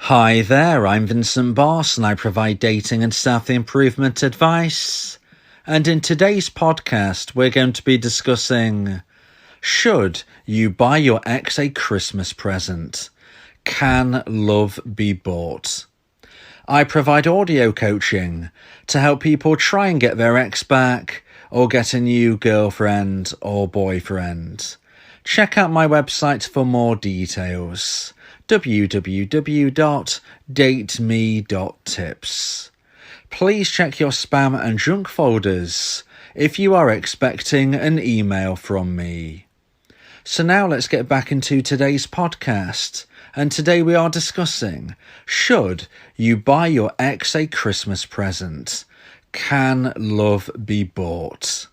Hi there, I'm Vincent and I provide dating and self-improvement advice. And in today's podcast, we're going to be discussing, should you buy your ex a Christmas present? Can love be bought? I provide audio coaching to help people try and get their ex back or get a new girlfriend or boyfriend. Check out my website for more details. www.dateme.tips. Please check your spam and junk folders if you are expecting an email from me. So now let's get back into today's podcast. And today we are discussing, should you buy your ex a Christmas present? Can love be bought?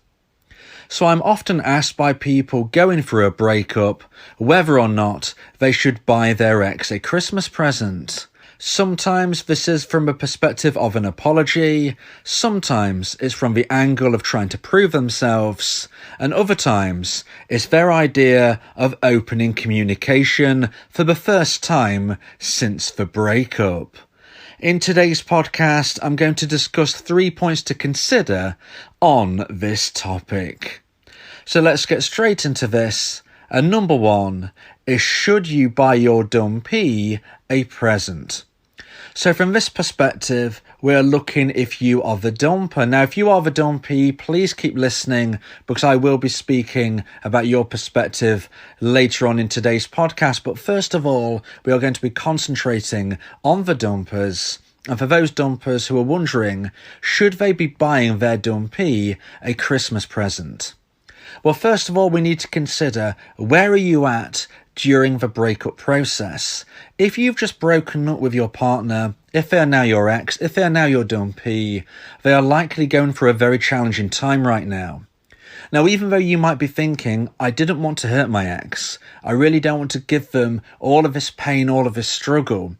So I'm often asked by people going through a breakup whether or not they should buy their ex a Christmas present. Sometimes this is from a perspective of an apology, sometimes it's from the angle of trying to prove themselves, and other times it's their idea of opening communication for the first time since the breakup. In today's podcast, I'm going to discuss 3 points to consider on this topic. So let's get straight into this. And number 1 is, should you buy your dumpee a present? So from this perspective, we're looking if you are the dumper. Now, if you are the dumpee, please keep listening because I will be speaking about your perspective later on in today's podcast. But first of all, we are going to be concentrating on the dumpers. And for those dumpers who are wondering, should they be buying their dumpee a Christmas present? Well, first of all, we need to consider, where are you at during the breakup process? If you've just broken up with your partner, if they are now your ex, if they are now your dumpee, they are likely going through a very challenging time right now. Now, even though you might be thinking, I didn't want to hurt my ex, I really don't want to give them all of this pain, all of this struggle,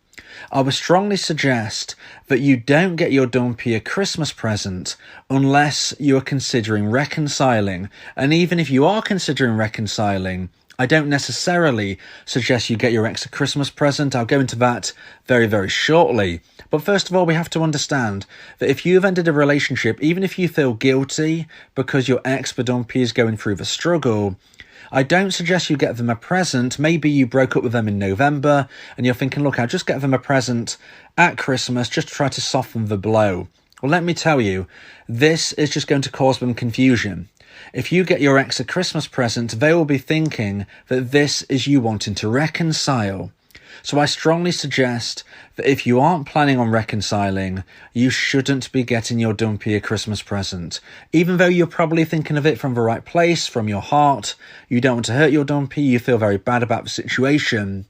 I would strongly suggest that you don't get your dumpee a Christmas present unless you are considering reconciling. And even if you are considering reconciling, I don't necessarily suggest you get your ex a Christmas present. I'll go into that very, very shortly. But first of all, we have to understand that if you've ended a relationship, even if you feel guilty because your ex, the dumpee, is going through the struggle, I don't suggest you get them a present. Maybe you broke up with them in November and you're thinking, look, I'll just get them a present at Christmas just to try to soften the blow. Well, let me tell you, this is just going to cause them confusion. If you get your ex a Christmas present, they will be thinking that this is you wanting to reconcile. So I strongly suggest that if you aren't planning on reconciling, you shouldn't be getting your dumpee a Christmas present. Even though you're probably thinking of it from the right place, from your heart, you don't want to hurt your dumpee, you feel very bad about the situation.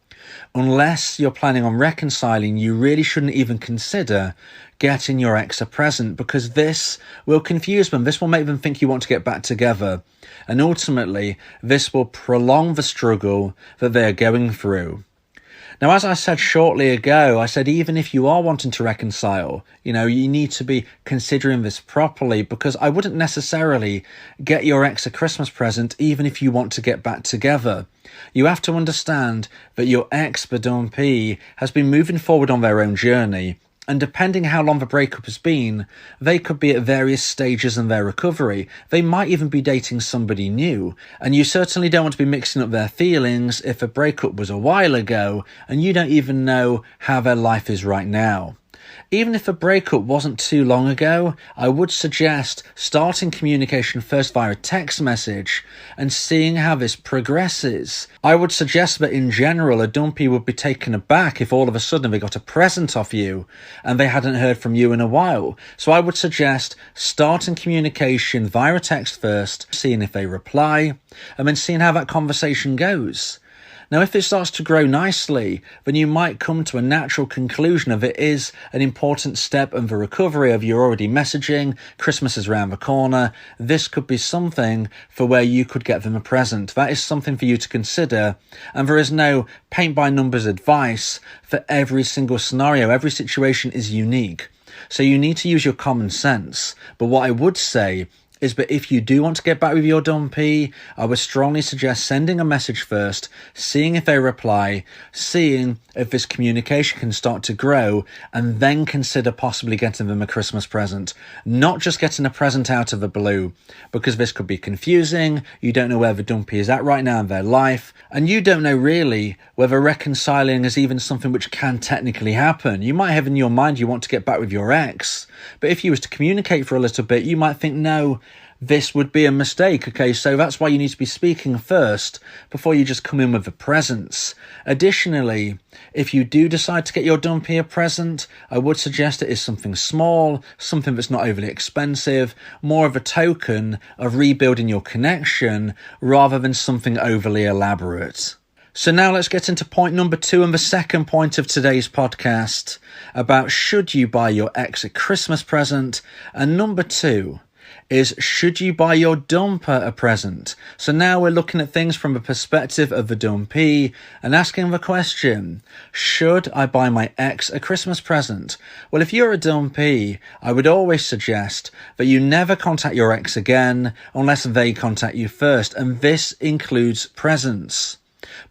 Unless you're planning on reconciling, you really shouldn't even consider getting your ex a present, because this will confuse them. This will make them think you want to get back together. And ultimately, this will prolong the struggle that they're going through. Now, as I said shortly ago, I said even if you are wanting to reconcile, you need to be considering this properly, because I wouldn't necessarily get your ex a Christmas present even if you want to get back together. You have to understand that your ex, the dumpee, has been moving forward on their own journey. And depending how long the breakup has been, they could be at various stages in their recovery. They might even be dating somebody new. And you certainly don't want to be mixing up their feelings if a breakup was a while ago and you don't even know how their life is right now. Even if a breakup wasn't too long ago, I would suggest starting communication first via a text message and seeing how this progresses. I would suggest that in general, a dumpee would be taken aback if all of a sudden they got a present off you and they hadn't heard from you in a while. So I would suggest starting communication via a text first, seeing if they reply, and then seeing how that conversation goes. Now, if it starts to grow nicely, then you might come to a natural conclusion of it is an important step in the recovery of you're already messaging, Christmas is around the corner, this could be something for where you could get them a present. That is something for you to consider, and there is no paint-by-numbers advice for every single scenario. Every situation is unique. So you need to use your common sense. But what I would say but if you do want to get back with your dumpee, I would strongly suggest sending a message first, seeing if they reply, seeing if this communication can start to grow, and then consider possibly getting them a Christmas present. Not just getting a present out of the blue, because this could be confusing. You don't know where the dumpee is at right now in their life, and you don't know really whether reconciling is even something which can technically happen. You might have in your mind you want to get back with your ex, but if you was to communicate for a little bit, you might think, no, this would be a mistake. Okay, so that's why you need to be speaking first before you just come in with the presents. Additionally, if you do decide to get your dumpee a present, I would suggest it is something small, something that's not overly expensive, more of a token of rebuilding your connection rather than something overly elaborate. So now let's get into point number 2 and the second point of today's podcast about should you buy your ex a Christmas present, and number 2 is should you buy your dumper a present? So now we're looking at things from the perspective of the dumpee and asking the question, should I buy my ex a Christmas present? Well, if you're a dumpee, I would always suggest that you never contact your ex again unless they contact you first, and this includes presents.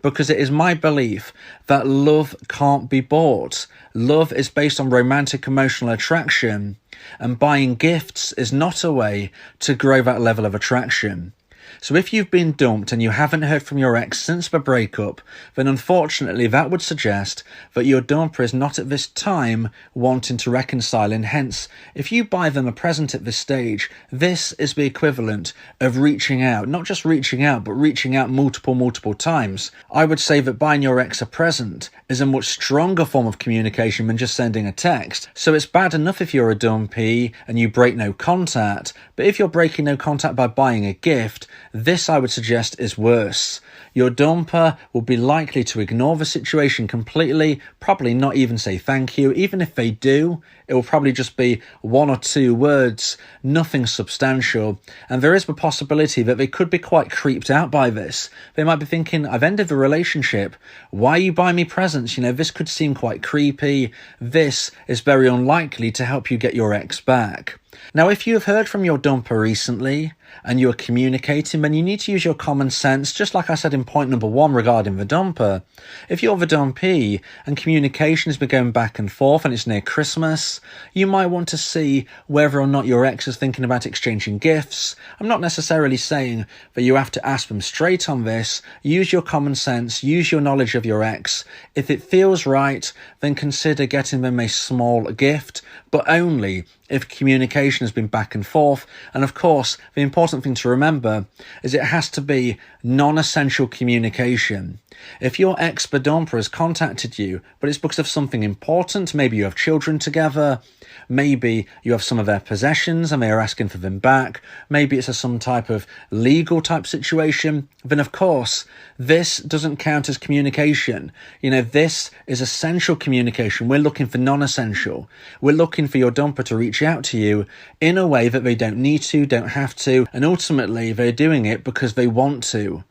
Because it is my belief that love can't be bought. Love is based on romantic emotional attraction, and buying gifts is not a way to grow that level of attraction. So if you've been dumped and you haven't heard from your ex since the breakup, then unfortunately that would suggest that your dumper is not at this time wanting to reconcile, and hence, if you buy them a present at this stage, this is the equivalent of reaching out. Not just reaching out, but reaching out multiple times. I would say that buying your ex a present is a much stronger form of communication than just sending a text. So it's bad enough if you're a dumpee and you break no contact, but if you're breaking no contact by buying a gift, this, I would suggest, is worse. Your dumper will be likely to ignore the situation completely, probably not even say thank you. Even if they do, it will probably just be 1 or 2 words, nothing substantial. And there is the possibility that they could be quite creeped out by this. They might be thinking, I've ended the relationship. Why are you buying me presents? This could seem quite creepy. This is very unlikely to help you get your ex back. Now, if you have heard from your dumper recently and you are communicating, then you need to use your common sense, just like I said in point number 1 regarding the dumper. If you're the dumpee and communication has been going back and forth and it's near Christmas, you might want to see whether or not your ex is thinking about exchanging gifts. I'm not necessarily saying that you have to ask them straight on this. Use your common sense, use your knowledge of your ex. If it feels right, then consider getting them a small gift, but only if communication has been back and forth. And of course, the important thing to remember is it has to be non-essential communication. If your ex-dumper has contacted you, but it's because of something important, maybe you have children together, maybe you have some of their possessions and they are asking for them back, maybe it's some type of legal type situation, then of course, this doesn't count as communication. This is essential communication. We're looking for non-essential. We're looking for your dumper to reach out to you in a way that they don't need to, don't have to, and ultimately they're doing it because they want to.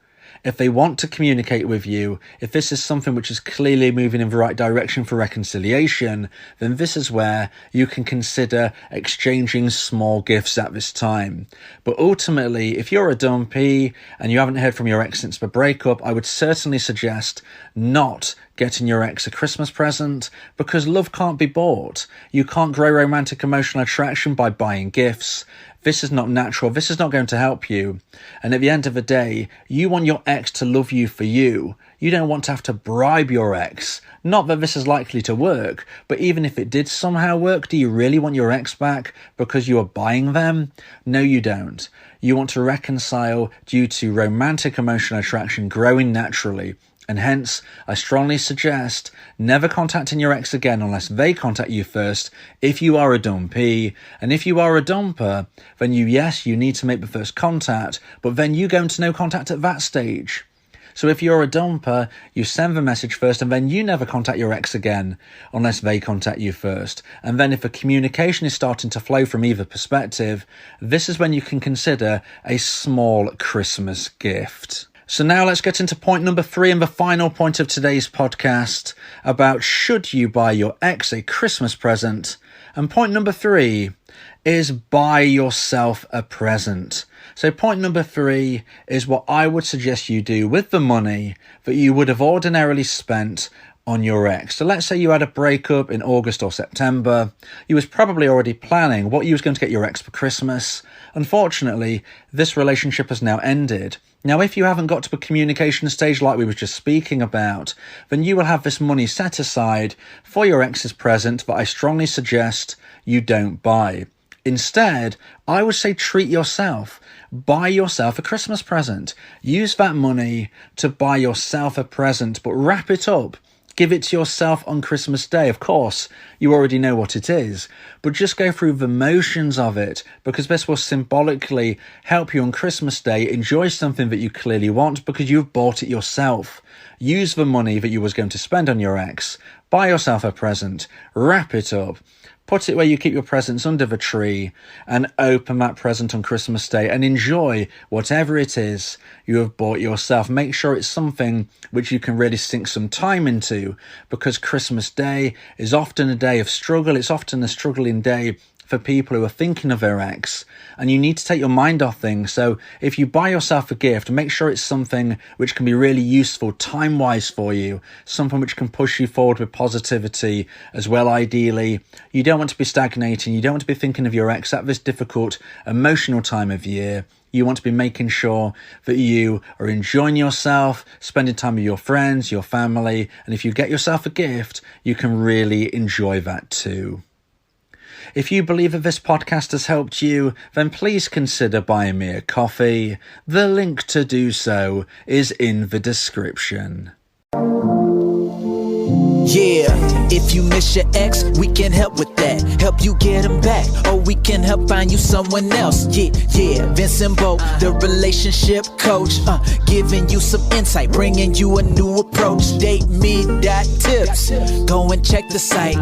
If they want to communicate with you, if this is something which is clearly moving in the right direction for reconciliation, then this is where you can consider exchanging small gifts at this time. But ultimately, if you're a dumpee and you haven't heard from your ex since the breakup, I would certainly suggest not getting your ex a Christmas present, because love can't be bought. You can't grow romantic emotional attraction by buying gifts. This is not natural. This is not going to help you. And at the end of the day, you want your ex to love you for you. You don't want to have to bribe your ex. Not that this is likely to work, but even if it did somehow work, do you really want your ex back because you are buying them? No, you don't. You want to reconcile due to romantic emotional attraction growing naturally. And hence, I strongly suggest never contacting your ex again unless they contact you first if you are a dumpee. And if you are a dumper, then you need to make the first contact, but then you go into no contact at that stage. So if you're a dumper, you send the message first and then you never contact your ex again unless they contact you first. And then if a communication is starting to flow from either perspective, this is when you can consider a small Christmas gift. So now let's get into point number 3 and the final point of today's podcast about should you buy your ex a Christmas present. And point number 3 is buy yourself a present. So point number 3 is what I would suggest you do with the money that you would have ordinarily spent on your ex. So let's say you had a breakup in August or September. You was probably already planning what you was going to get your ex for Christmas. Unfortunately, this relationship has now ended. Now, if you haven't got to the communication stage like we were just speaking about, then you will have this money set aside for your ex's present that I strongly suggest you don't buy. Instead, I would say treat yourself. Buy yourself a Christmas present. Use that money to buy yourself a present, but wrap it up. Give it to yourself on Christmas Day. Of course, you already know what it is, but just go through the motions of it, because this will symbolically help you on Christmas Day enjoy something that you clearly want because you've bought it yourself. Use the money that you was going to spend on your ex. Buy yourself a present. Wrap it up. Put it where you keep your presents under the tree and open that present on Christmas Day and enjoy whatever it is you have bought yourself. Make sure it's something which you can really sink some time into, because Christmas Day is often a day of struggle. It's often a struggling day for people who are thinking of their ex, and you need to take your mind off things. So if you buy yourself a gift, make sure it's something which can be really useful time-wise for you, something which can push you forward with positivity as well, ideally. You don't want to be stagnating. You don't want to be thinking of your ex at this difficult emotional time of year. You want to be making sure that you are enjoying yourself, spending time with your friends, your family, and if you get yourself a gift, you can really enjoy that too. If you believe that this podcast has helped you, then please consider buying me a coffee. The link to do so is in the description. Yeah, if you miss your ex, we can help with that. Help you get him back, or we can help find you someone else. Yeah, Vincent, the relationship coach, giving you some insight, bringing you a new approach. DateMe.tips, go and check the site,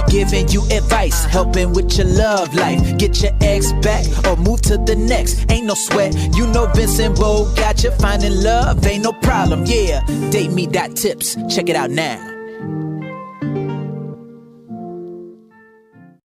giving you advice, helping with your love life. Get your ex back, or move to the next. Ain't no sweat, you know Vincent got you. Finding love ain't no problem. Yeah, DateMe.tips, check it out now.